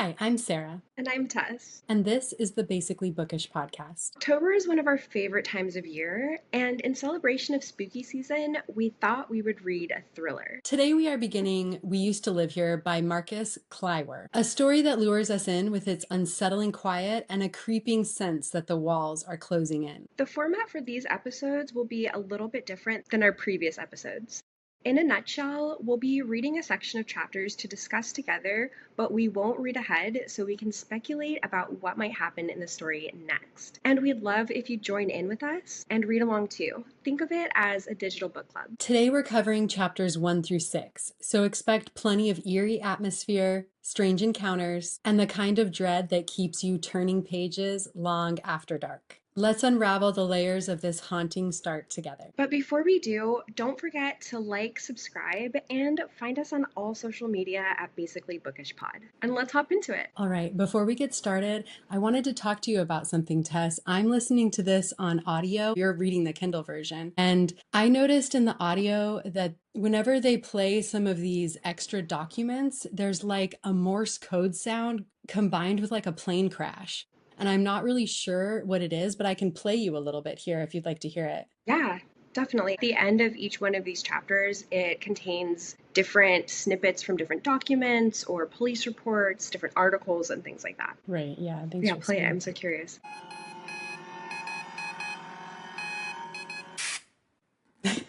Hi, I'm Sarah, And I'm Tess. and this is the Basically Bookish podcast. October is one of our favorite times of year, and in celebration of spooky season, we thought we would read a thriller. Today we are beginning We Used to Live Here by Marcus Kliewer, a story that lures us in with its unsettling quiet and a creeping sense that the walls are closing in. The format for these episodes will be a little bit different than our previous episodes. In a nutshell, we'll be reading a section of chapters to discuss together, but we won't read ahead so we can speculate about what might happen in the story next. And we'd love if you join in with us and read along too. Think of it as a digital book club. Today we're covering chapters 1 through 6, so expect plenty of eerie atmosphere, strange encounters, and the kind of dread that keeps you turning pages long after dark. Let's unravel the layers of this haunting start together. But before we do, don't forget to like, subscribe, and find us on all social media at Basically Bookish Pod. And let's hop into it. All right, before we get started, I wanted to talk to you about something, Tess. I'm listening to this on audio. You're reading the Kindle version. And I noticed in the audio that whenever they play some of these extra documents, there's like a Morse code sound combined with like a plane crash. And I'm not really sure what it is, but I can play you a little bit here if you'd like to hear it. Yeah, definitely. At the end of each one of these chapters, it contains different snippets from different documents or police reports, different articles, and things like that. Right, yeah. Thanks Yeah, for play it. saying I'm that. so curious.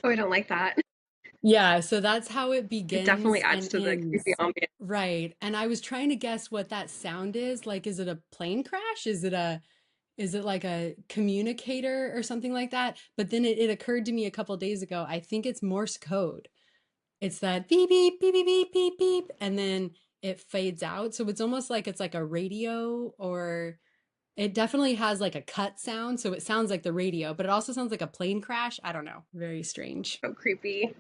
Oh, I don't like that. Yeah, so that's how it It definitely begins adds and to the creepy ends. ambience. Right. And I was trying to guess what that sound is. Like, is it a plane crash? Is it like a communicator or something like that? But then it occurred to me a couple days ago, I think it's Morse code. It's that beep, beep, beep, beep, beep, beep, beep, and then it fades out. So it's almost like it's like a radio, or it definitely has like a cut sound. So it sounds like the radio, but it also sounds like a plane crash. I don't know. Very strange. So creepy.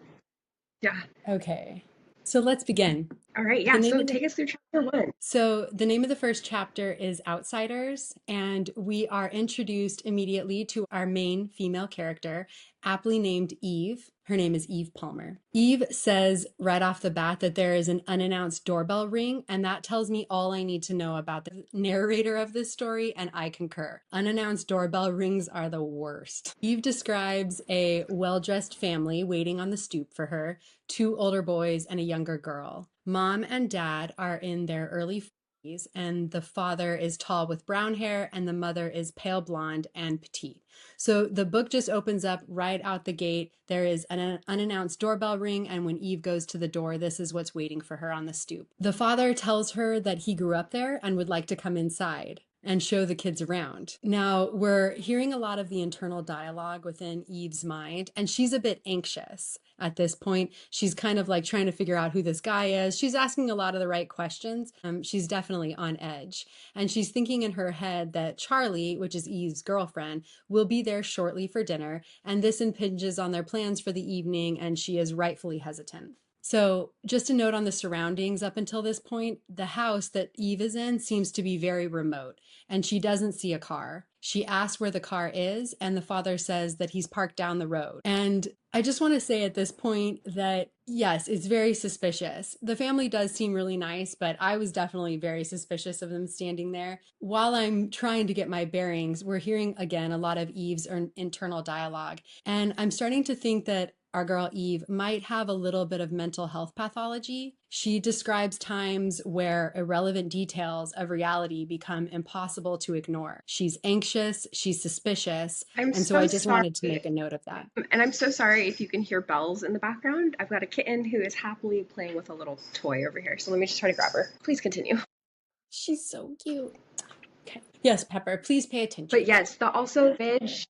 Yeah. Okay. So let's begin. All right. The Yeah. name So of the take us through chapter 1. So the name of the first chapter is Outsiders, and we are introduced immediately to our main female character, aptly named Eve. Her name is Eve Palmer. Eve says right off the bat that there is an unannounced doorbell ring, and that tells me all I need to know about the narrator of this story, and I concur. Unannounced doorbell rings are the worst. Eve describes a well-dressed family waiting on the stoop for her, 2 older boys and a younger girl. Mom and dad are in their early 40s, and the father is tall with brown hair, and the mother is pale blonde and petite. So the book just opens up right out the gate. There is an unannounced doorbell ring, and when Eve goes to the door, this is what's waiting for her on the stoop. The father tells her that he grew up there and would like to come inside and show the kids around. Now, we're hearing a lot of the internal dialogue within Eve's mind, and she's a bit anxious at this point. She's kind of like trying to figure out who this guy is. She's asking a lot of the right questions. She's definitely on edge. And she's thinking in her head that Charlie, which is Eve's girlfriend, will be there shortly for dinner, and this impinges on their plans for the evening, and she is rightfully hesitant. So just a note on the surroundings up until this point, the house that Eve is in seems to be very remote, and she doesn't see a car. She asks where the car is, and the father says that he's parked down the road. And I just want to say at this point that, yes, it's very suspicious. The family does seem really nice, but I was definitely very suspicious of them standing there. While I'm trying to get my bearings, we're hearing again a lot of Eve's internal dialogue. And I'm starting to think that our girl Eve might have a little bit of mental health pathology. She describes times where irrelevant details of reality become impossible to ignore. She's anxious, she's suspicious, I'm and so so I just sorry. wanted to make a note of that. And I'm so sorry if you can hear bells in the background. I've got a kitten who is happily playing with a little toy over here. So let me just try to grab her. Please continue. She's so cute. Okay. Yes, Pepper, please pay attention. But yes, also the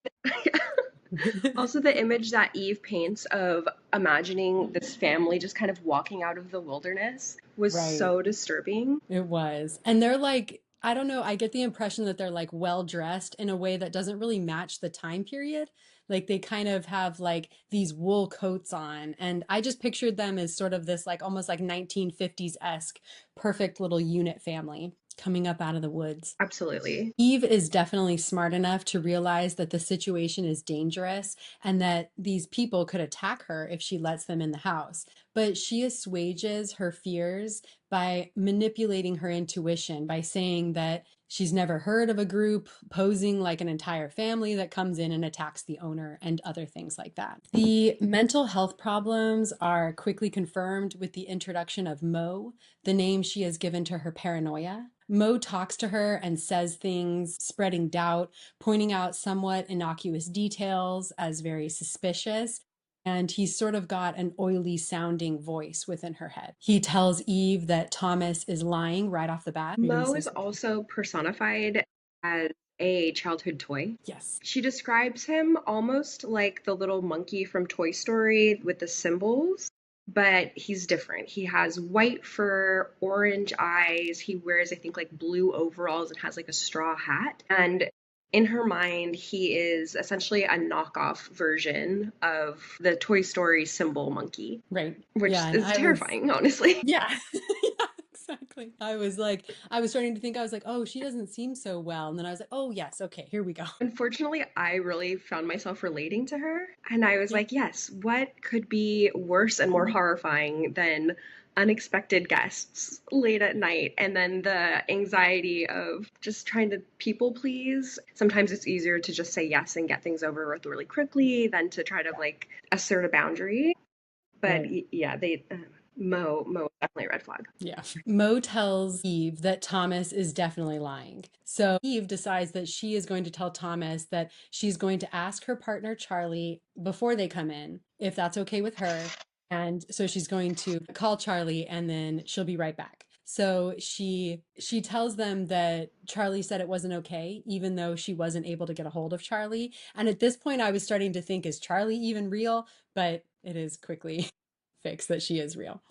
image that Eve paints of imagining this family just kind of walking out of the wilderness was Right. so disturbing. It was. And they're like, I don't know, I get the impression that they're like well dressed in a way that doesn't really match the time period. Like they kind of have like these wool coats on. And I just pictured them as sort of this like almost like 1950s-esque perfect little unit family coming up out of the woods. Absolutely. Eve is definitely smart enough to realize that the situation is dangerous and that these people could attack her if she lets them in the house. but she assuages her fears by manipulating her intuition, by saying that she's never heard of a group posing like an entire family that comes in and attacks the owner and other things like that. The mental health problems are quickly confirmed with the introduction of Mo, the name she has given to her paranoia. Mo talks to her and says things, spreading doubt, pointing out somewhat innocuous details as very suspicious. And he's sort of got an oily sounding voice within her head. He tells Eve that Thomas is lying right off the bat. Mo is also personified as a childhood toy. Yes. She describes him almost like the little monkey from Toy Story with the symbols, but he's different. He has white fur, orange eyes. He wears, I think, like blue overalls and has like a straw hat. And in her mind, he is essentially a knockoff version of the Toy Story symbol monkey. Right. Which is terrifying, honestly. Yeah. Yeah, exactly. I was starting to think, I was like, oh, she doesn't seem so well. And then I was like, oh, yes. Okay, here we go. Unfortunately, I really found myself relating to her. And I was like, yes, what could be worse and more horrifying than unexpected guests late at night, and then the anxiety of just trying to people please. Sometimes it's easier to just say yes and get things over with really quickly than to try to like assert a boundary. But yeah, Mo definitely a red flag. Yeah. Mo tells Eve that Thomas is definitely lying. So Eve decides that she is going to tell Thomas that she's going to ask her partner Charlie before they come in if that's okay with her. And so she's going to call Charlie and then she'll be right back. So she tells them that Charlie said it wasn't okay, even though she wasn't able to get a hold of Charlie. And at this point, I was starting to think, is Charlie even real? But it is quickly fixed that she is real.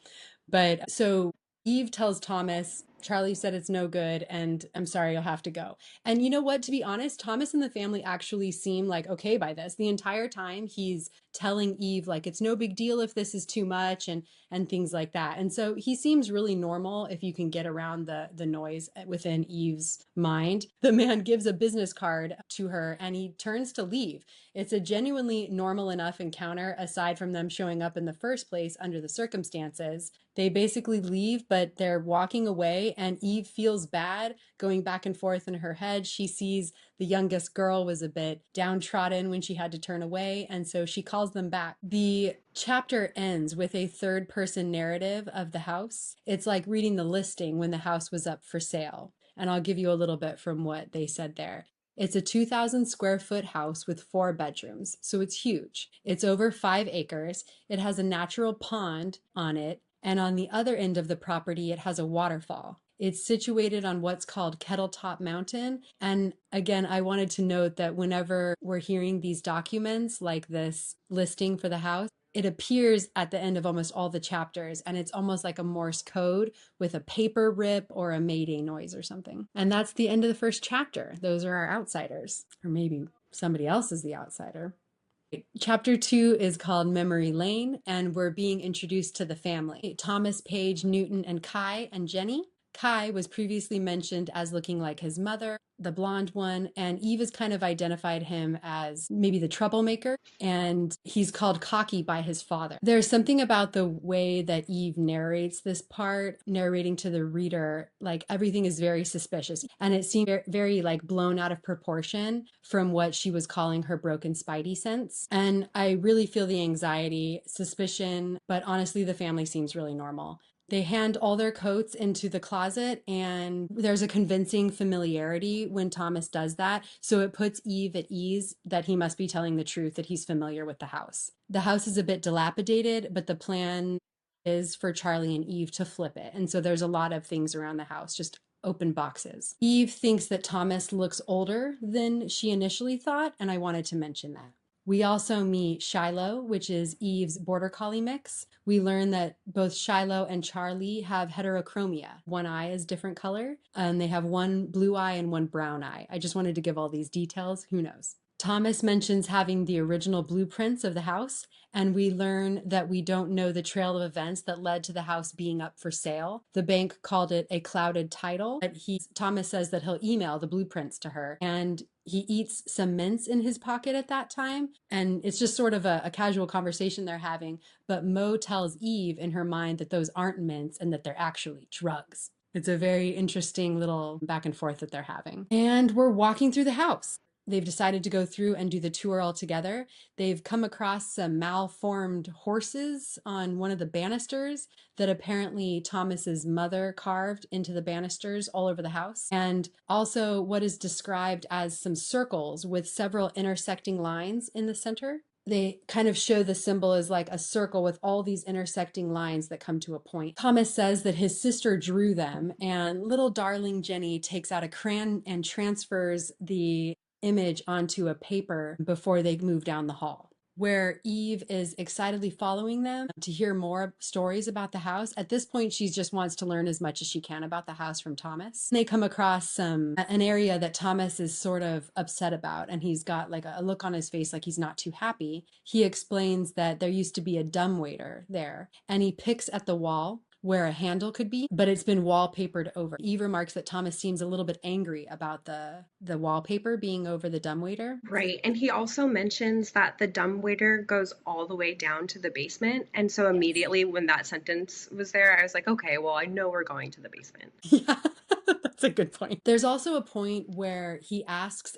But so Eve tells Thomas, Charlie said it's no good, and I'm sorry, you'll have to go. And you know what? To be honest, Thomas and the family actually seem like okay by this. The entire time he's telling Eve like it's no big deal if this is too much and things like that. And so he seems really normal if you can get around the noise within Eve's mind. The man gives a business card to her and he turns to leave. It's a genuinely normal enough encounter aside from them showing up in the first place under the circumstances. They basically leave, but they're walking away and Eve feels bad going back and forth in her head. She sees the youngest girl was a bit downtrodden when she had to turn away, and so she calls them back. The chapter ends with a third person narrative of the house. It's like reading the listing when the house was up for sale. And I'll give you a little bit from what they said there. It's a 2,000 square foot house with 4 bedrooms, so it's huge. It's over 5 acres. It has a natural pond on it, and on the other end of the property, it has a waterfall. It's situated on what's called Kettletop Mountain. And again, I wanted to note that whenever we're hearing these documents like this listing for the house, it appears at the end of almost all the chapters, and it's almost like a Morse code with a paper rip or a mayday noise or something. And that's the end of the first chapter. Those are our outsiders, or maybe somebody else is the outsider. Chapter 2 is called Memory Lane, and we're being introduced to the family. Thomas, Paige, Newton, and Kai and Jenny. Kai was previously mentioned as looking like his mother, the blonde one, and Eve has kind of identified him as maybe the troublemaker, and he's called Cocky by his father. There's something about the way that Eve narrates this part, narrating to the reader, like everything is very suspicious, and it seemed very like blown out of proportion from what she was calling her broken spidey sense. And I really feel the anxiety, suspicion, but honestly, the family seems really normal. They hand all their coats into the closet, and there's a convincing familiarity when Thomas does that. So it puts Eve at ease that he must be telling the truth, that he's familiar with the house. The house is a bit dilapidated, but the plan is for Charlie and Eve to flip it. And so there's a lot of things around the house, just open boxes. Eve thinks that Thomas looks older than she initially thought, and I wanted to mention that. We also meet Shiloh, which is Eve's border collie mix. We learn that both Shiloh and Charlie have heterochromia. One eye is different color, and they have one blue eye and one brown eye. I just wanted to give all these details. Who knows? Thomas mentions having the original blueprints of the house, and we learn that we don't know the trail of events that led to the house being up for sale. The bank called it a clouded title, but Thomas says that he'll email the blueprints to her, and he eats some mints in his pocket at that time. And it's just sort of a casual conversation they're having. But Mo tells Eve in her mind that those aren't mints and that they're actually drugs. It's a very interesting little back and forth that they're having. And we're walking through the house. They've decided to go through and do the tour all together. They've come across some malformed horses on one of the banisters that apparently Thomas's mother carved into the banisters all over the house. And also what is described as some circles with several intersecting lines in the center. They kind of show the symbol as like a circle with all these intersecting lines that come to a point. Thomas says that his sister drew them, and little darling Jenny takes out a crayon and transfers the image onto a paper before they move down the hall, where Eve is excitedly following them to hear more stories about the house. At this point, she just wants to learn as much as she can about the house from Thomas. They come across an area that Thomas is sort of upset about, and he's got like a look on his face like he's not too happy. He explains that there used to be a dumbwaiter there, and he picks at the wall where a handle could be, but it's been wallpapered over. Eve remarks that Thomas seems a little bit angry about the wallpaper being over the dumbwaiter. Right. And he also mentions that the dumbwaiter goes all the way down to the basement. And so immediately when that sentence was there, I was like, okay, well, I know we're going to the basement. Yeah, that's a good point. There's also a point where he asks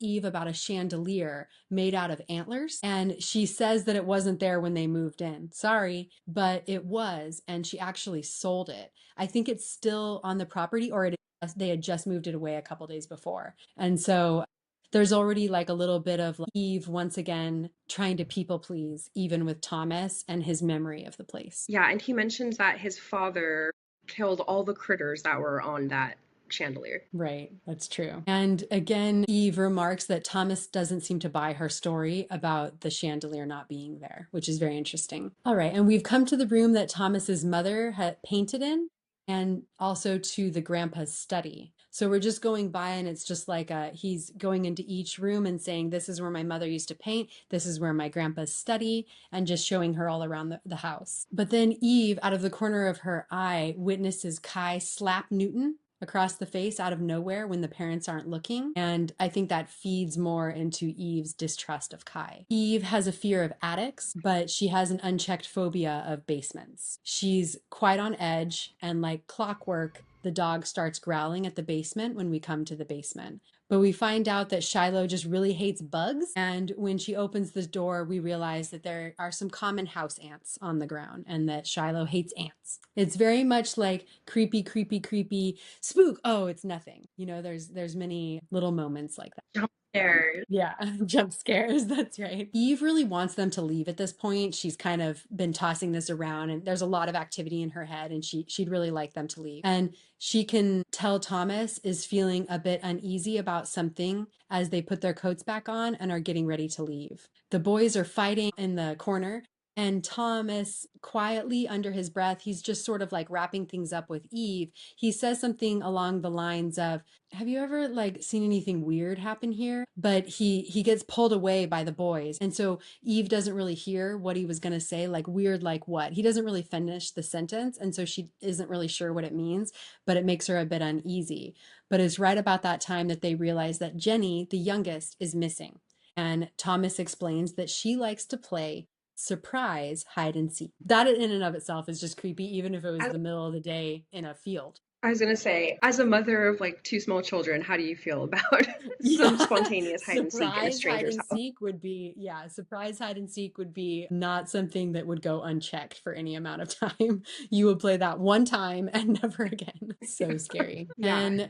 Eve about a chandelier made out of antlers, and she says that it wasn't there when they moved in. Sorry, but it was, and she actually sold it. I think it's still on the property, or they had just moved it away a couple days before. And so there's already like a little bit of Eve once again trying to people please, even with Thomas and his memory of the place. Yeah, and he mentions that his father killed all the critters that were on that chandelier. Right, that's true. And again, Eve remarks that Thomas doesn't seem to buy her story about the chandelier not being there, which is very interesting. All right, and we've come to the room that Thomas's mother had painted in, and also to the grandpa's study. So we're just going by, and it's just like he's going into each room and saying, this is where my mother used to paint, this is where my grandpa's study, and just showing her all around the house. But then Eve, out of the corner of her eye, witnesses Kai slap Newton across the face out of nowhere when the parents aren't looking. And I think that feeds more into Eve's distrust of Kai. Eve has a fear of attics, but she has an unchecked phobia of basements. She's quite on edge, and like clockwork, the dog starts growling at the basement when we come to the basement. But we find out that Shiloh just really hates bugs. And when she opens the door, we realize that there are some common house ants on the ground and that Shiloh hates ants. It's very much like creepy, creepy, creepy, spook. Oh, it's nothing. You know, there's many little moments like that. Jump scares. Yeah, jump scares. That's right. Eve really wants them to leave at this point. She's kind of been tossing this around, and there's a lot of activity in her head, and she'd really like them to leave. And she can tell Thomas is feeling a bit uneasy about something as they put their coats back on and are getting ready to leave. The boys are fighting in the corner, and Thomas, quietly under his breath, he's just sort of like wrapping things up with Eve. He says something along the lines of, have you ever like seen anything weird happen here? But he gets pulled away by the boys. And so Eve doesn't really hear what he was going to say, like weird, like what? He doesn't really finish the sentence. And so she isn't really sure what it means, but it makes her a bit uneasy. But it's right about that time that they realize that Jenny, the youngest, is missing. And Thomas explains that she likes to play surprise hide and seek. That in and of itself is just creepy, even if it was the middle of the day in a field. I was going to say, as a mother of like two small children, how do you feel about some spontaneous hide and seek in a stranger's house? Surprise hide and seek would be not something that would go unchecked for any amount of time. You would play that one time and never again. So scary. And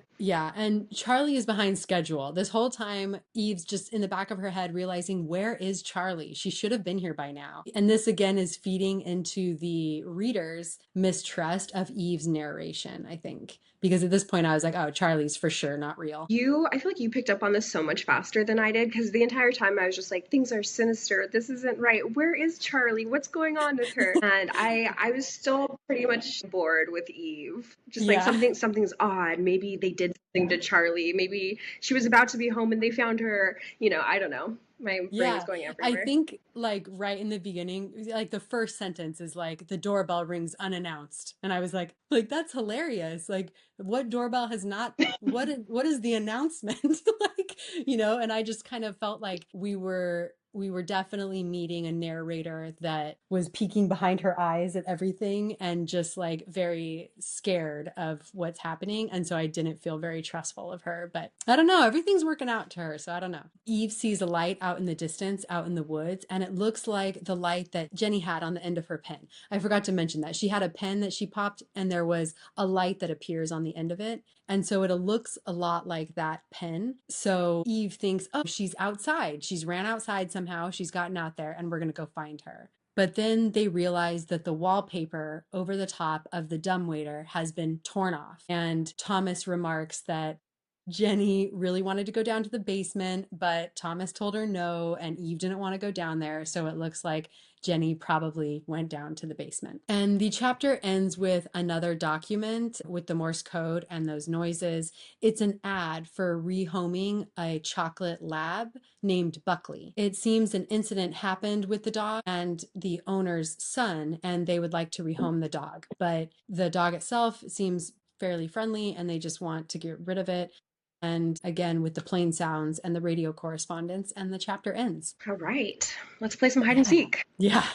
Charlie is behind schedule. This whole time, Eve's just in the back of her head realizing, where is Charlie? She should have been here by now. And this again is feeding into the reader's mistrust of Eve's narration, I think. think. Because at this point I was like, oh, Charlie's for sure not real. I feel like you picked up on this so much faster than I did because the entire time I was just like, things are sinister. This isn't right. Where is Charlie? What's going on with her? And I was still pretty much bored with Eve. Just like Yeah. something's odd. Maybe they did something to Charlie. Maybe she was about to be home and they found her. I don't know. My brain was Yeah, going I everywhere. think like right in the beginning, like the first sentence is like the doorbell rings unannounced. And I was like that's hilarious. Like what doorbell has not what is the announcement? Like, and I just kind of felt like we were definitely meeting a narrator that was peeking behind her eyes at everything and just like very scared of what's happening. And so I didn't feel very trustful of her, but I don't know. Everything's working out to her. So I don't know. Eve sees a light out in the distance, out in the woods, and it looks like the light that Jenny had on the end of her pen. I forgot to mention that she had a pen that she popped and there was a light that appears on the end of it. And so it looks a lot like that pen. So Eve thinks, oh, she's outside. She's ran outside somehow. She's gotten out there and we're going to go find her. But then they realize that the wallpaper over the top of the dumbwaiter has been torn off. And Thomas remarks that Jenny really wanted to go down to the basement, but Thomas told her no, and Eve didn't want to go down there. So it looks like Jenny probably went down to the basement. And the chapter ends with another document with the Morse code and those noises. It's an ad for rehoming a chocolate lab named Buckley. It seems an incident happened with the dog and the owner's son, and they would like to rehome the dog. But the dog itself seems fairly friendly and they just want to get rid of it. And again, with the plane sounds and the radio correspondence, and the chapter ends. All right, let's play some hide and Yeah. seek. Yeah.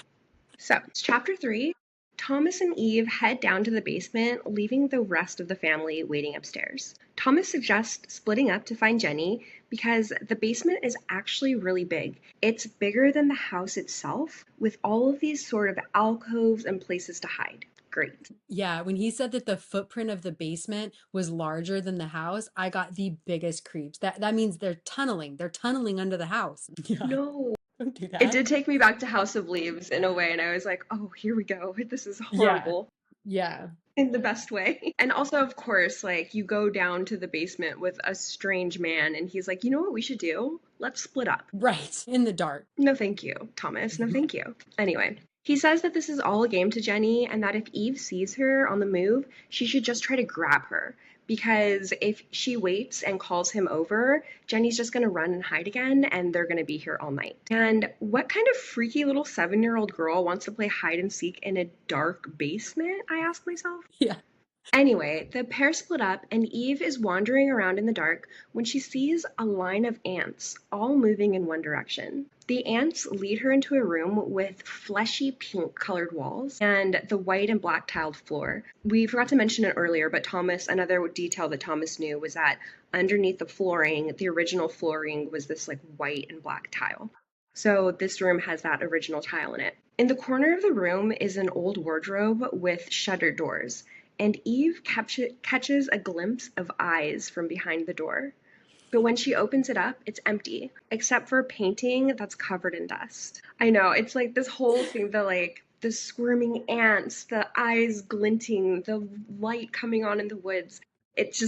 So it's chapter 3. Thomas and Eve head down to the basement, leaving the rest of the family waiting upstairs. Thomas suggests splitting up to find Jenny because the basement is actually really big. It's bigger than the house itself, with all of these sort of alcoves and places to hide. Great. Yeah, when he said that the footprint of the basement was larger than the house, I got the biggest creeps. That means they're tunneling. They're tunneling under the house. Yeah, No. don't do It that. did take me back to House of Leaves in a way, and I was like, oh, here we go. This is Yeah. horrible. Yeah. In the best way. And also, of course, like you go down to the basement with a strange man, and he's like, you know what we should do? Let's split up. Right. In the dark. No, thank you, Thomas. No, thank you. Anyway, he says that this is all a game to Jenny, and that if Eve sees her on the move, she should just try to grab her. Because if she waits and calls him over, Jenny's just going to run and hide again, and they're going to be here all night. And what kind of freaky little 7-year-old girl wants to play hide and seek in a dark basement, I ask myself? Yeah. Anyway, the pair split up, and Eve is wandering around in the dark when she sees a line of ants, all moving in one direction. The ants lead her into a room with fleshy pink colored walls and the white and black tiled floor. We forgot to mention it earlier, but another detail that Thomas knew was that underneath the flooring, the original flooring was this like white and black tile. So this room has that original tile in it. In the corner of the room is an old wardrobe with shuttered doors, and Eve catches a glimpse of eyes from behind the door. But when she opens it up, it's empty, except for a painting that's covered in dust. I know, it's like this whole thing, the squirming ants, the eyes glinting, the light coming on in the woods.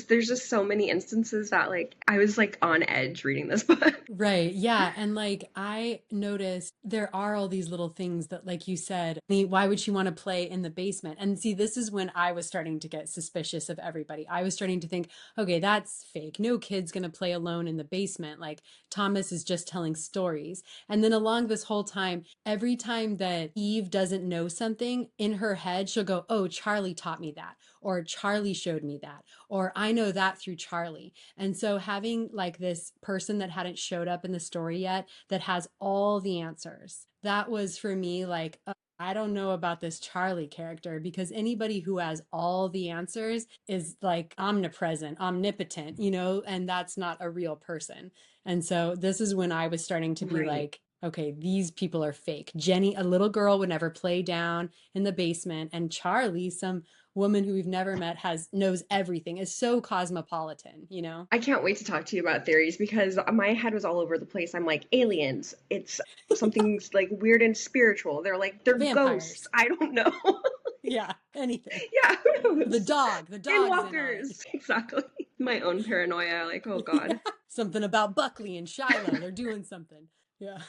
There's just so many instances that I was like on edge reading this book. Right. Yeah. And like I noticed there are all these little things that, like you said, why would she want to play in the basement? And see, this is when I was starting to get suspicious of everybody. I was starting to think, okay, that's fake. No kid's going to play alone in the basement. Like Thomas is just telling stories. And then along this whole time, every time that Eve doesn't know something in her head, she'll go, oh, Charlie taught me that, or Charlie showed me that, or I know that through Charlie. And so having like this person that hadn't showed up in the story yet that has all the answers, that was for me like, I don't know about this Charlie character, because anybody who has all the answers is like omnipresent, omnipotent, and that's not a real person. And so this is when I was starting to be Right. like, okay, these people are fake. Jenny, a little girl, would never play down in the basement, and Charlie, some woman who we've never met, knows everything, is so cosmopolitan. I can't wait to talk to you about theories because my head was all over the place. I'm like, aliens. It's something like weird and spiritual. They're Vampires. ghosts. I don't know. Yeah, anything. Yeah, who The knows? dog. The And dog's in on it. walkers. Exactly. My own paranoia, like, oh Yeah. God. Something about Buckley and Shiloh. They're doing something. Yeah.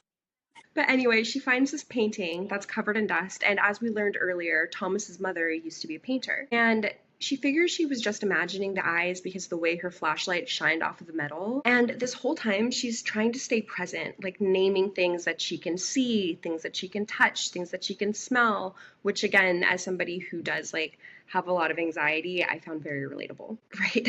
But anyway, she finds this painting that's covered in dust, and as we learned earlier, Thomas's mother used to be a painter. And she figures she was just imagining the eyes because of the way her flashlight shined off of the metal. And this whole time, she's trying to stay present, like naming things that she can see, things that she can touch, things that she can smell, which again, as somebody who does like have a lot of anxiety, I found very relatable, right?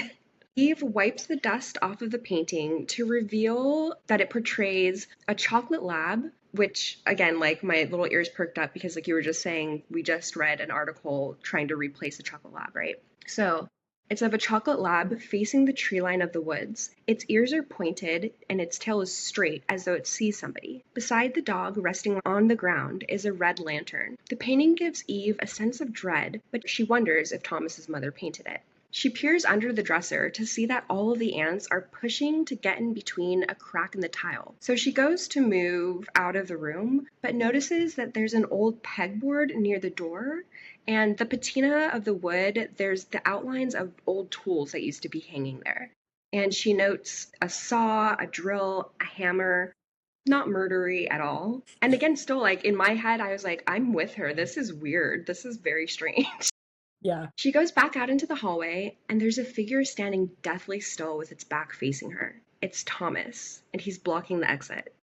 Eve wipes the dust off of the painting to reveal that it portrays a chocolate lab, which again, like my little ears perked up because like you were just saying, we just read an article trying to replace a chocolate lab, right? So it's of a chocolate lab facing the tree line of the woods. Its ears are pointed and its tail is straight as though it sees somebody. Beside the dog resting on the ground is a red lantern. The painting gives Eve a sense of dread, but she wonders if Thomas's mother painted it. She peers under the dresser to see that all of the ants are pushing to get in between a crack in the tile. So she goes to move out of the room, but notices that there's an old pegboard near the door, and the patina of the wood, there's the outlines of old tools that used to be hanging there. And she notes a saw, a drill, a hammer, not murdery at all. And again, still like in my head, I was like, I'm with her. This is weird. This is very strange. Yeah. She goes back out into the hallway, and there's a figure standing deathly still with its back facing her. It's Thomas, and he's blocking the exit.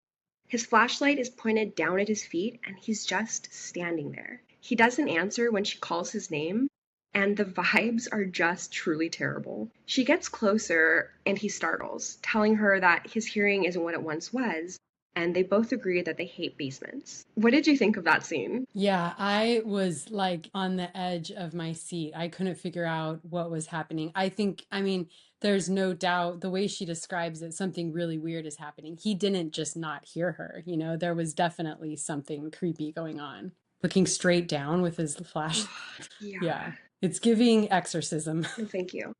His flashlight is pointed down at his feet, and he's just standing there. He doesn't answer when she calls his name, and the vibes are just truly terrible. She gets closer, and he startles, telling her that his hearing isn't what it once was, and they both agree that they hate basements. What did you think of that scene? Yeah, I was like on the edge of my seat. I couldn't figure out what was happening. I mean, there's no doubt the way she describes it, something really weird is happening. He didn't just not hear her, there was definitely something creepy going on. Looking straight down with his flash. Yeah, Yeah, it's giving exorcism. no thank you.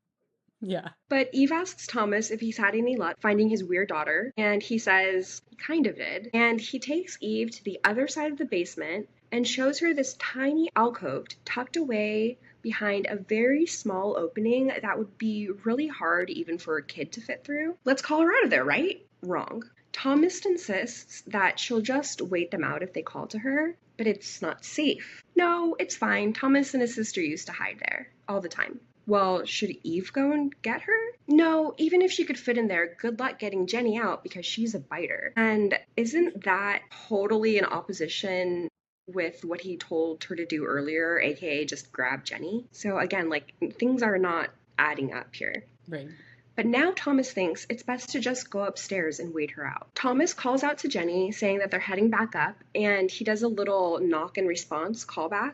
Yeah. But Eve asks Thomas if he's had any luck finding his weird daughter, and he says he kind of did. And he takes Eve to the other side of the basement and shows her this tiny alcove tucked away behind a very small opening that would be really hard even for a kid to fit through. Let's call her out of there, right? Wrong. Thomas insists that she'll just wait them out if they call to her, but it's not safe. No, it's fine. Thomas and his sister used to hide there all the time. Well, should Eve go and get her? No, even if she could fit in there, good luck getting Jenny out because she's a biter. And isn't that totally in opposition with what he told her to do earlier, aka just grab Jenny? So again, like things are not adding up here. Right. But now Thomas thinks it's best to just go upstairs and wait her out. Thomas calls out to Jenny, saying that they're heading back up, and he does a little knock and response callback.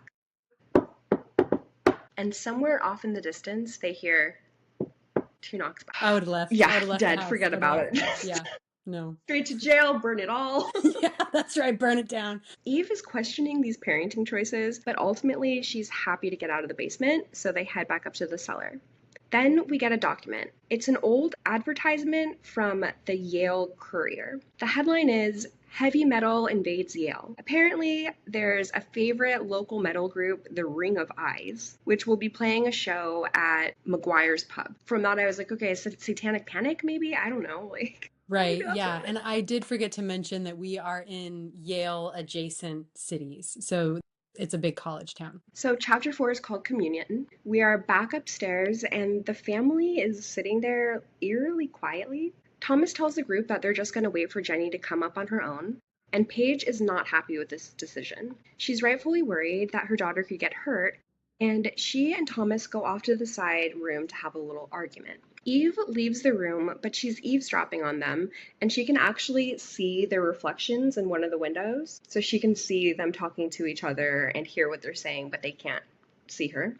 And somewhere off in the distance, they hear 2 knocks back. I would have left. I Yeah, would have left the dead. house. Forget about it. Yeah. No. Straight to jail, burn it all. Yeah, that's right. Burn it down. Eve is questioning these parenting choices, but ultimately she's happy to get out of the basement, so they head back up to the cellar. Then we get a document. It's an old advertisement from the Yale Courier. The headline is, "Heavy Metal Invades Yale." Apparently, there's a favorite local metal group, the Ring of Eyes, which will be playing a show at McGuire's Pub. From that, I was like, okay, Satanic Panic, maybe? I don't know. Like, right. Yeah. And I did forget to mention that we are in Yale adjacent cities. So it's a big college town. So chapter 4 is called Communion. We are back upstairs, and the family is sitting there eerily quietly. Thomas tells the group that they're just going to wait for Jenny to come up on her own, and Paige is not happy with this decision. She's rightfully worried that her daughter could get hurt, and she and Thomas go off to the side room to have a little argument. Eve leaves the room, but she's eavesdropping on them, and she can actually see their reflections in one of the windows. So she can see them talking to each other and hear what they're saying, but they can't see her.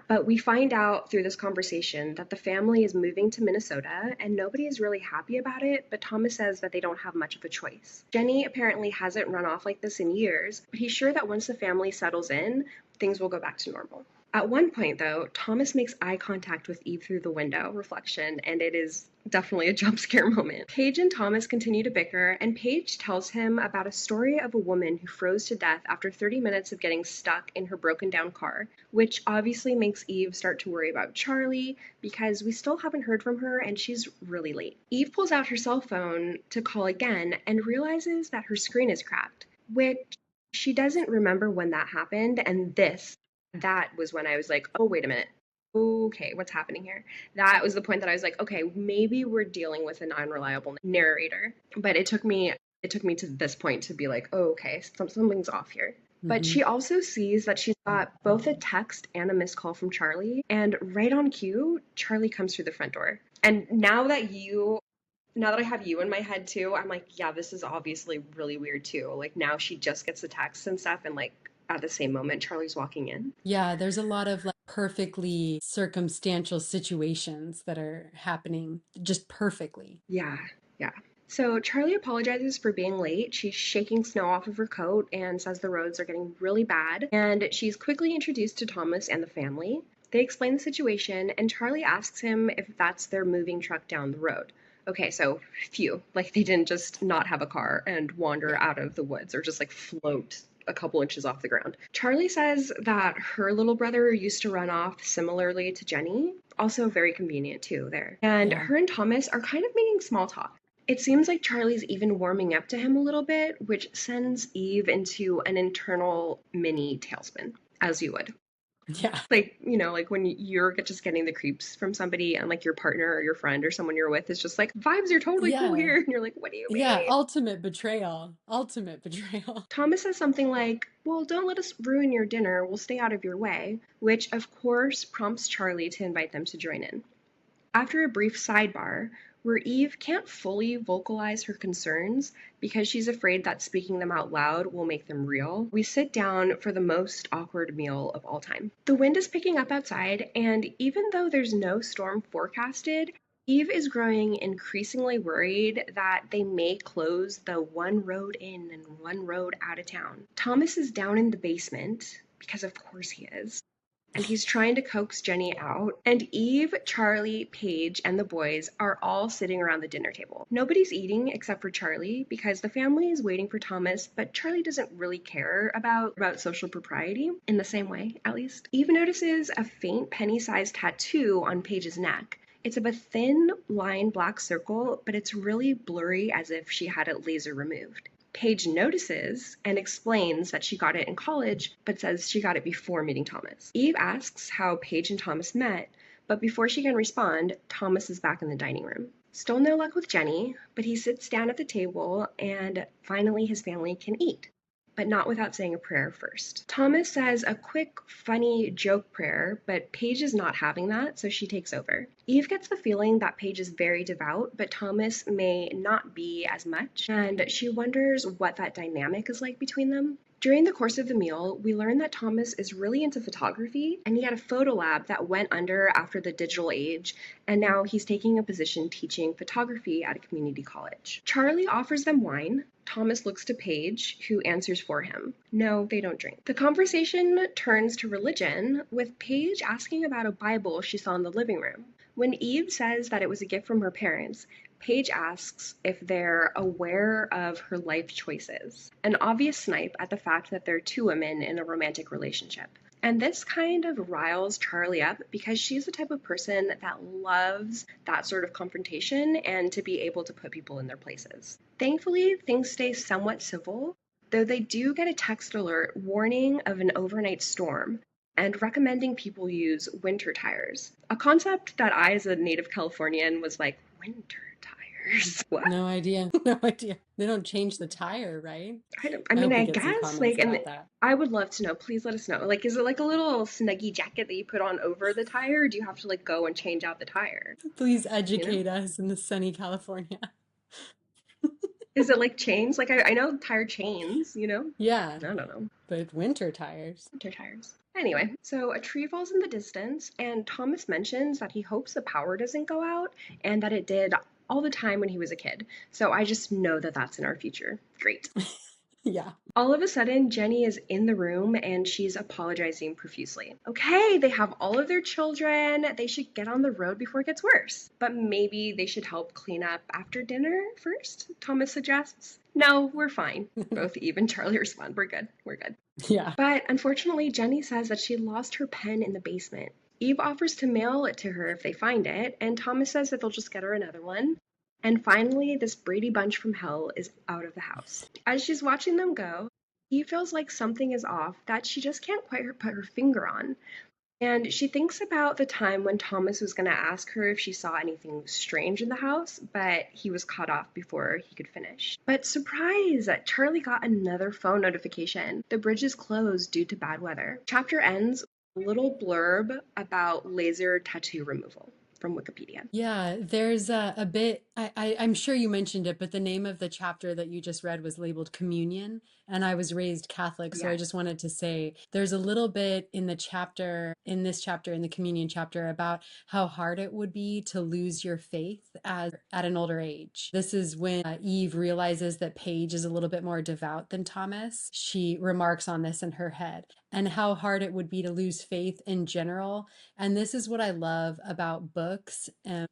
But we find out through this conversation that the family is moving to Minnesota, and nobody is really happy about it, but Thomas says that they don't have much of a choice. Jenny apparently hasn't run off like this in years, but he's sure that once the family settles in, things will go back to normal. At one point, though, Thomas makes eye contact with Eve through the window reflection, and it is definitely a jump scare moment. Paige and Thomas continue to bicker, and Paige tells him about a story of a woman who froze to death after 30 minutes of getting stuck in her broken down car, which obviously makes Eve start to worry about Charlie because we still haven't heard from her and she's really late. Eve pulls out her cell phone to call again and realizes that her screen is cracked, which she doesn't remember when that happened, and that was when I was like, oh, wait a minute. Okay, what's happening here? That was the point that I was like, okay, maybe we're dealing with an unreliable narrator. But it took me to this point to be like, oh, okay, something's off here. But Hmm. she also sees that she's got both a text and a missed call from Charlie. And right on cue, Charlie comes through the front door. And now that I have you in my head too, I'm like, yeah, this is obviously really weird too. Like now she just gets the text and stuff, and like at the same moment, Charlie's walking in. Yeah, there's a lot of like perfectly circumstantial situations that are happening just perfectly. Yeah, yeah. So Charlie apologizes for being late. She's shaking snow off of her coat and says the roads are getting really bad. And she's quickly introduced to Thomas and the family. They explain the situation, and Charlie asks him if that's their moving truck down the road. Okay, so phew, like they didn't just not have a car and wander Yeah. out of the woods or just like float a couple inches off the ground. Charlie says that her little brother used to run off similarly to Jenny. Also very convenient too there. And Yeah. her and Thomas are kind of making small talk. It seems like Charlie's even warming up to him a little bit, which sends Eve into an internal mini tailspin, as you would. Yeah. Like, like when you're just getting the creeps from somebody and like your partner or your friend or someone you're with is just like, vibes are totally cool Yeah. here. And you're like, what do you Yeah. mean? Ultimate betrayal. Ultimate betrayal. Thomas says something like, well, don't let us ruin your dinner. We'll stay out of your way, which of course prompts Charlie to invite them to join in. After a brief sidebar, where Eve can't fully vocalize her concerns because she's afraid that speaking them out loud will make them real, we sit down for the most awkward meal of all time. The wind is picking up outside, and even though there's no storm forecasted, Eve is growing increasingly worried that they may close the one road in and one road out of town. Thomas is down in the basement, because of course he is, and he's trying to coax Jenny out. And Eve, Charlie, Paige, and the boys are all sitting around the dinner table. Nobody's eating except for Charlie because the family is waiting for Thomas, but Charlie doesn't really care about social propriety in the same way, at least. Eve notices a faint penny-sized tattoo on Paige's neck. It's of a thin line black circle, but it's really blurry as if she had it laser removed. Paige notices and explains that she got it in college, but says she got it before meeting Thomas. Eve asks how Paige and Thomas met, but before she can respond, Thomas is back in the dining room. Still no luck with Jenny, but he sits down at the table and finally his family can eat, but not without saying a prayer first. Thomas says a quick, funny joke prayer, but Paige is not having that, so she takes over. Eve gets the feeling that Paige is very devout, but Thomas may not be as much, and she wonders what that dynamic is like between them. During the course of the meal, we learn that Thomas is really into photography, and he had a photo lab that went under after the digital age, and now he's taking a position teaching photography at a community college. Charlie offers them wine. Thomas looks to Paige, who answers for him. No, they don't drink. The conversation turns to religion, with Paige asking about a Bible she saw in the living room. When Eve says that it was a gift from her parents, Paige asks if they're aware of her life choices, an obvious snipe at the fact that they're two women in a romantic relationship. And this kind of riles Charlie up because she's the type of person that loves that sort of confrontation and to be able to put people in their places. Thankfully, things stay somewhat civil, though they do get a text alert warning of an overnight storm and recommending people use winter tires. A concept that I, as a native Californian, was like, winter tires? What? No idea. No idea. They don't change the tire, right? I I mean, hope we I get some guess, comments like, and about that. I would love to know. Please let us know. Like, is it like a little snuggy jacket that you put on over the tire, or do you have to like go and change out the tire? Please You know? educate us in the sunny California. Is it like chains? Like, I know tire chains, you know? Yeah, I don't know. but winter tires. Winter tires. Anyway, so a tree falls in the distance, and Thomas mentions that he hopes the power doesn't go out and that it did all the time when he was a kid. So I just know that that's in our future. Great. Yeah. All of a sudden, Jenny is in the room and she's apologizing profusely. Okay, they have all of their children. They should get on the road before it gets worse. But maybe they should help clean up after dinner first, Thomas suggests. No, we're fine. Both Eve and Charlie respond, we're good, we're good. Yeah. But unfortunately, Jenny says that she lost her pen in the basement. Eve offers to mail it to her if they find it, and Thomas says that they'll just get her another one. And finally, this Brady Bunch from hell is out of the house. As she's watching them go, Eve feels like something is off that she just can't quite put her finger on. And she thinks about the time when Thomas was going to ask her if she saw anything strange in the house, but he was cut off before he could finish. But surprise! Charlie got another phone notification. The bridge is closed due to bad weather. Chapter ends with a little blurb about laser tattoo removal from Wikipedia. Yeah, there's a bit, I'm sure you mentioned it, but the name of the chapter that you just read was labeled Communion, and I was raised Catholic, so I Yes. just wanted to say there's a little bit in the chapter, in this chapter, in the Communion chapter, about how hard it would be to lose your faith at an older age. This is when Eve realizes that Paige is a little bit more devout than Thomas. She remarks on this in her head, and how hard it would be to lose faith in general. And this is what I love about books.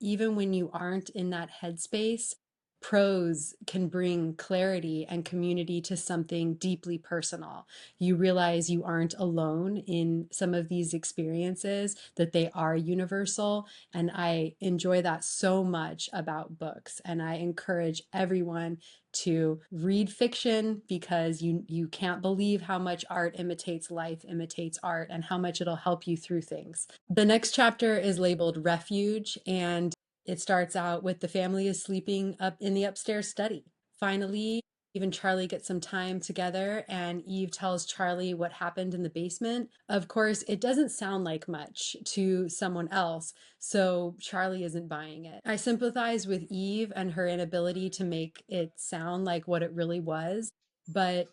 Even when you aren't in that headspace, prose can bring clarity and community to something deeply personal. You realize you aren't alone in some of these experiences, that they are universal. And I enjoy that so much about books. And I encourage everyone to read fiction, because you can't believe how much art imitates life, imitates art, and how much it'll help you through things. The next chapter is labeled Refuge, and it starts out with the family is sleeping up in the upstairs study. Finally, Eve and Charlie get some time together, and Eve tells Charlie what happened in the basement. Of course, it doesn't sound like much to someone else, so Charlie isn't buying it. I sympathize with Eve and her inability to make it sound like what it really was, but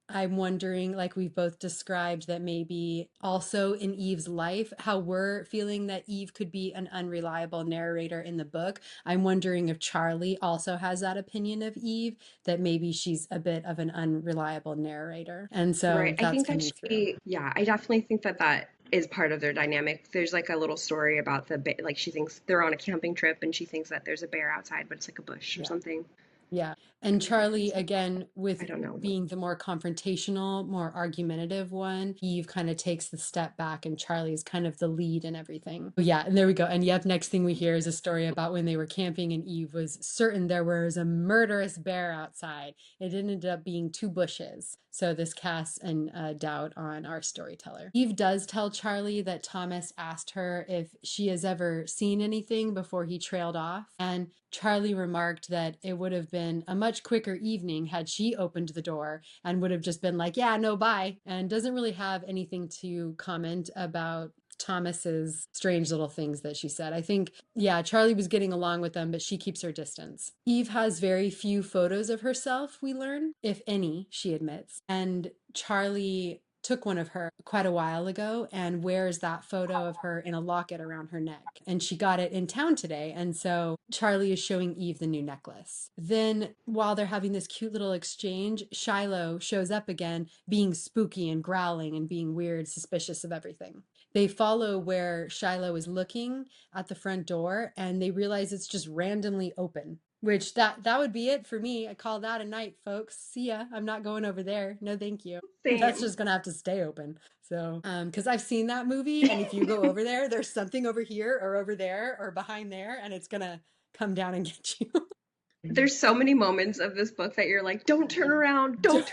I'm wondering, like we've both described, that maybe also in Eve's life, how we're feeling that Eve could be an unreliable narrator in the book. I'm wondering if Charlie also has that opinion of Eve, that maybe she's a bit of an unreliable narrator. And so Right. I that's think that coming through. yeah, I definitely think that that is part of their dynamic. There's like a little story about like she thinks they're on a camping trip and she thinks that there's a bear outside, but it's like a bush or Yeah. something. Yeah. And Charlie, again, I with don't know. being the more confrontational, more argumentative one, Eve kind of takes the step back, and Charlie's kind of the lead and everything. Yeah. And there we go. And yep, next thing we hear is a story about when they were camping and Eve was certain there was a murderous bear outside. It ended up being two bushes. So this casts a doubt on our storyteller. Eve does tell Charlie that Thomas asked her if she has ever seen anything before he trailed off. And Charlie remarked that it would have been a much quicker evening had she opened the door, and would have just been like, yeah, no, bye, and doesn't really have anything to comment about Thomas's strange little things that she said. I think, yeah, Charlie was getting along with them, but she keeps her distance. Eve has very few photos of herself, we learn, if any, she admits. And Charlie took one of her quite a while ago and wears that photo of her in a locket around her neck. And she got it in town today. And so Charlie is showing Eve the new necklace. Then, while they're having this cute little exchange, Shiloh shows up again, being spooky and growling and being weird, suspicious of everything. They follow where Shiloh is looking at the front door, and they realize it's just randomly open. Which that would be it for me. I call that a night, folks. See ya. I'm not going over there. No, thank you. That's Same. just gonna have to stay open. So, because I've seen that movie, and if you go over there, there's something over here or over there or behind there, and it's gonna come down and get you. There's so many moments of this book that you're like, don't turn around, don't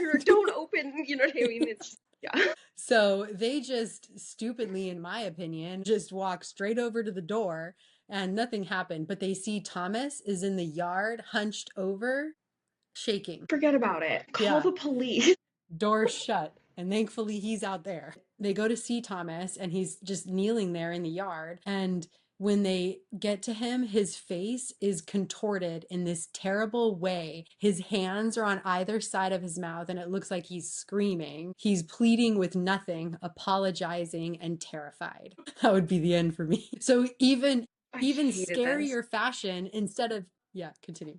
open. You know what I mean? It's just, yeah. So they just stupidly, in my opinion, just walk straight over to the door, and nothing happened. But they see Thomas is in the yard, hunched over, shaking. Forget about it. Call Yeah. the police. Door shut, and thankfully he's out there. They go to see Thomas, and he's just kneeling there in the yard. And when they get to him, his face is contorted in this terrible way. His hands are on either side of his mouth, and it looks like he's screaming. He's pleading with nothing, apologizing, and terrified. That would be the end for me. So even I even hated this. scarier fashion, instead of, yeah, continue.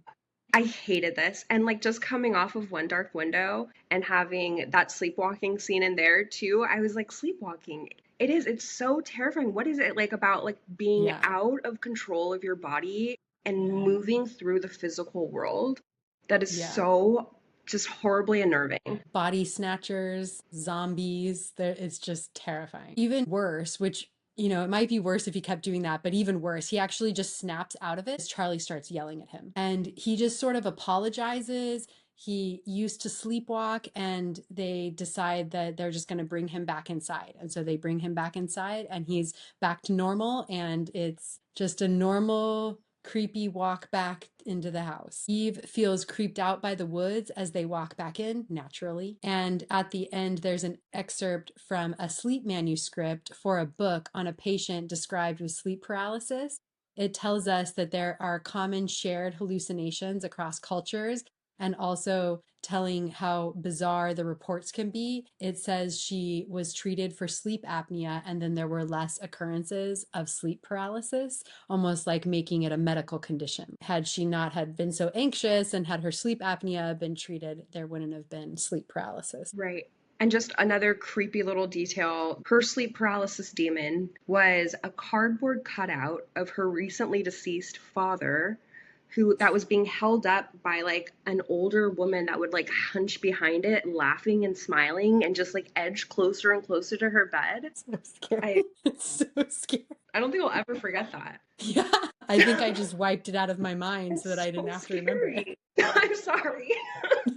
I hated this. And like just coming off of One Dark Window and having that sleepwalking scene in there too, I was like, sleepwalking. It's so terrifying. What is it like about like being Yeah. out of control of your body and moving through the physical world that is Yeah. so just horribly unnerving? Body snatchers, zombies, it's just terrifying. Even worse, which, it might be worse if he kept doing that, but even worse, he actually just snaps out of it as Charlie starts yelling at him. And he just sort of apologizes. He used to sleepwalk, and they decide that they're just going to bring him back inside. And so they bring him back inside, and he's back to normal, and it's just a normal creepy walk back into the house. Eve feels creeped out by the woods as they walk back in, naturally. And at the end, there's an excerpt from a sleep manuscript for a book on a patient described with sleep paralysis. It tells us that there are common shared hallucinations across cultures, and also telling how bizarre the reports can be. It says she was treated for sleep apnea, and then there were less occurrences of sleep paralysis, almost like making it a medical condition. Had she not had been so anxious and had her sleep apnea been treated, there wouldn't have been sleep paralysis. Right. And just another creepy little detail, her sleep paralysis demon was a cardboard cutout of her recently deceased father, who that was being held up by like an older woman that would like hunch behind it, laughing and smiling and just like edge closer and closer to her bed. So scary. I It's so scary. I don't think I'll ever forget that. Yeah. I think I just wiped it out of my mind so that It's I didn't so have to remember it. scary. I'm sorry.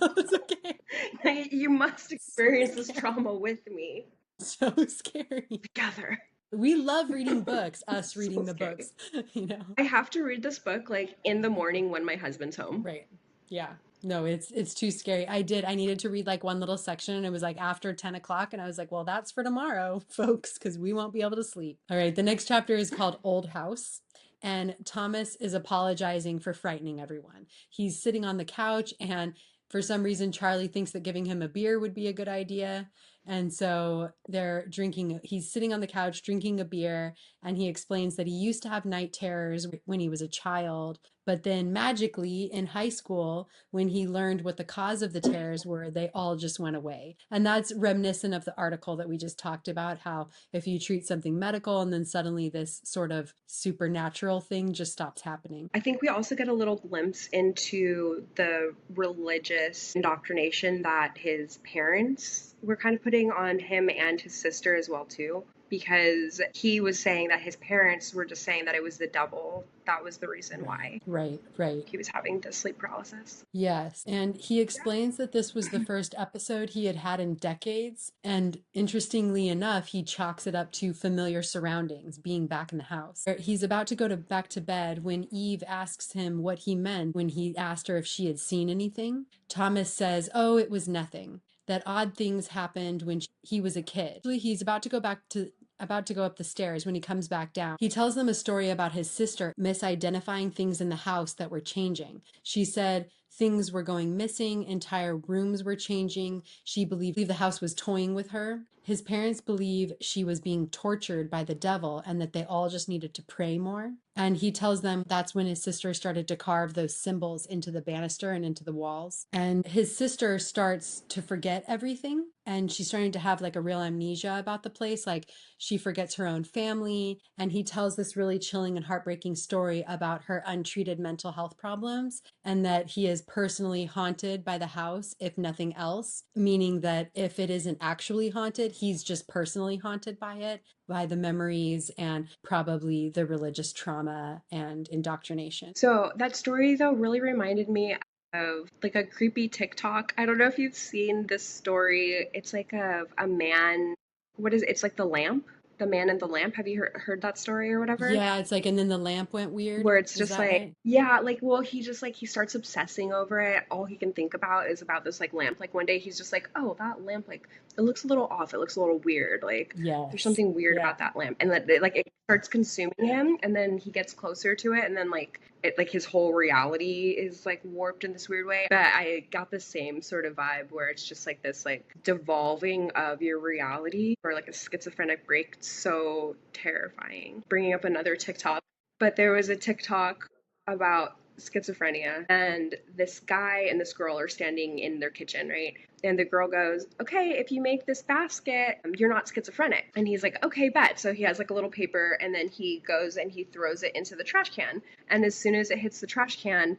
No, it's okay. You must So experience this scary. trauma with me So scary. together. We love reading books, us So reading the scary. books, you know. I have to read this book like in the morning when my husband's home. Right. Yeah. No, it's too scary. I needed to read like one little section, and it was like after 10 o'clock, and I was like, well, that's for tomorrow, folks, because we won't be able to sleep. All right, the next chapter is called Old House. And Thomas is apologizing for frightening everyone. He's sitting on the couch, and for some reason, Charlie thinks that giving him a beer would be a good idea. And so he's sitting on the couch drinking a beer, and he explains that he used to have night terrors when he was a child, but then magically in high school, when he learned what the cause of the terrors were, they all just went away. And that's reminiscent of the article that we just talked about, how if you treat something medical and then suddenly this sort of supernatural thing just stops happening. I think we also get a little glimpse into the religious indoctrination that his parents were kind of putting on him and his sister as well too, because he was saying that his parents were just saying that it was the devil. That was the reason why Right. he was having the sleep paralysis. Yes. And he explains that this was the first episode he had had in decades. And interestingly enough, he chalks it up to familiar surroundings, being back in the house. He's about to go back to bed when Eve asks him what he meant when he asked her if she had seen anything. Thomas says, oh, it was nothing. That odd things happened when he was a kid. He's about to go up the stairs when he comes back down. He tells them a story about his sister misidentifying things in the house that were changing. She said things were going missing, entire rooms were changing. She believed the house was toying with her. His parents believe she was being tortured by the devil and that they all just needed to pray more. And he tells them that's when his sister started to carve those symbols into the banister and into the walls. And his sister starts to forget everything. And she's starting to have like a real amnesia about the place. Like she forgets her own family. And he tells this really chilling and heartbreaking story about her untreated mental health problems, and that he is personally haunted by the house, if nothing else, meaning that if it isn't actually haunted, he's just personally haunted by it, by the memories and probably the religious trauma and indoctrination. So that story though really reminded me of like a creepy TikTok. I don't know if you've seen this story. It's like a man. What is it? It's like the lamp, the man in the lamp. Have you heard that story or whatever? Yeah, it's like, and then the lamp went weird. Where it's Is just that like, right? yeah, like, well, he just like he starts obsessing over it. All he can think about is about this like lamp. Like one day he's just like, oh, that lamp, like it looks a little off. It looks a little weird. Like there's Yes. something weird Yeah. about that lamp, and that like it starts consuming him, and then he gets closer to it, and then like it like his whole reality is like warped in this weird way. But I got the same sort of vibe where it's just like this like devolving of your reality, or like a schizophrenic break. It's so terrifying. Bringing up another TikTok, but there was a TikTok about schizophrenia, and this guy and this girl are standing in their kitchen, right? And the girl goes, okay, if you make this basket, you're not schizophrenic. And he's like, okay, bet. So he has like a little paper, and then he goes and he throws it into the trash can. And as soon as it hits the trash can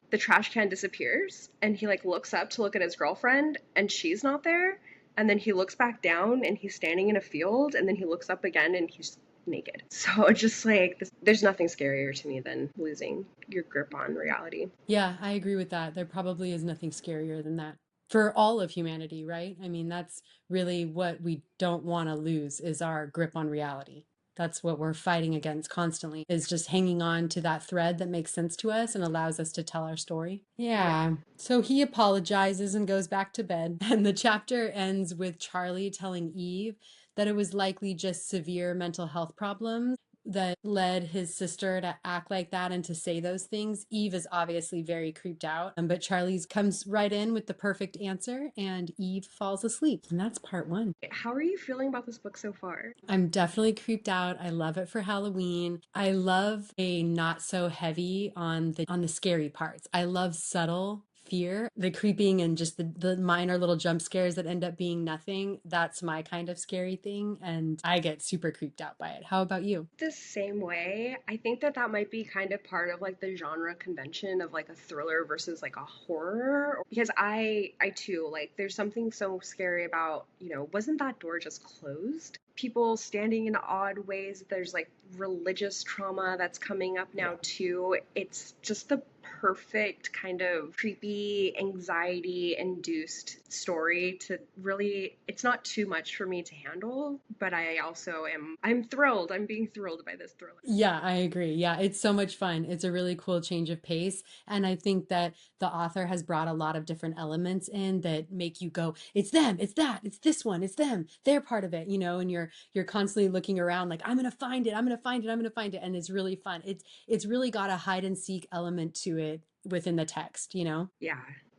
disappears. And he like looks up to look at his girlfriend, and she's not there. And then he looks back down and he's standing in a field, and then he looks up again and he's naked. So just like this, there's nothing scarier to me than losing your grip on reality. Yeah, I agree with that. There probably is nothing scarier than that for all of humanity, right? I mean, that's really what we don't want to lose is our grip on reality. That's what we're fighting against constantly, is just hanging on to that thread that makes sense to us and allows us to tell our story. Yeah. Yeah. So he apologizes and goes back to bed. And the chapter ends with Charlie telling Eve that it was likely just severe mental health problems that led his sister to act like that and to say those things. Eve is obviously very creeped out, but Charlie's comes right in with the perfect answer, and Eve falls asleep. And that's part one. How are you feeling about this book so far? I'm definitely creeped out. I love it for Halloween. I love a not so heavy on the scary parts. I love subtle fear, the creeping and just the minor little jump scares that end up being nothing. That's my kind of scary thing, and I get super creeped out by it. How about you? The same way. I think that that might be kind of part of like the genre convention of like a thriller versus like a horror, because I too like there's something so scary about, wasn't that door just closed? People standing in odd ways. There's like religious trauma that's coming up now too. It's just the perfect kind of creepy, anxiety induced story to really, it's not too much for me to handle, but I'm thrilled. I'm being thrilled by this thriller. Yeah, I agree. Yeah, it's so much fun. It's a really cool change of pace. And I think that the author has brought a lot of different elements in that make you go, it's them, it's that, it's this one, it's them. They're part of it, and you're constantly looking around like, I'm gonna find it, I'm gonna find it, I'm gonna find it. And it's really fun. It's really got a hide and seek element to it within the text. Yeah.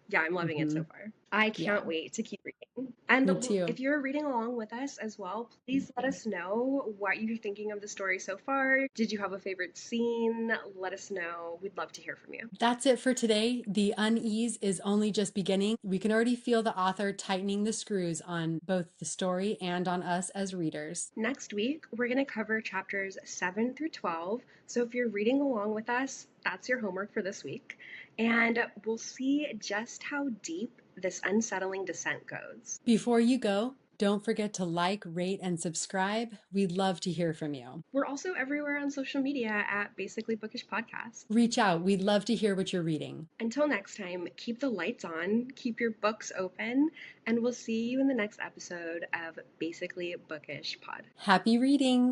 Yeah, I'm loving it Hmm. so far. I Yeah, can't wait to keep reading. And me too. if you're reading along with us as well, please let us know what you're thinking of the story so far. Did you have a favorite scene? Let us know. We'd love to hear from you. That's it for today. The unease is only just beginning. We can already feel the author tightening the screws on both the story and on us as readers. Next week, we're going to cover chapters 7 through 12. So if you're reading along with us, that's your homework for this week. And we'll see just how deep this unsettling descent goes. Before you go, don't forget to like, rate, and subscribe. We'd love to hear from you. We're also everywhere on social media at Basically Bookish Podcast. Reach out. We'd love to hear what you're reading. Until next time, keep the lights on, keep your books open, and we'll see you in the next episode of Basically Bookish Pod. Happy reading!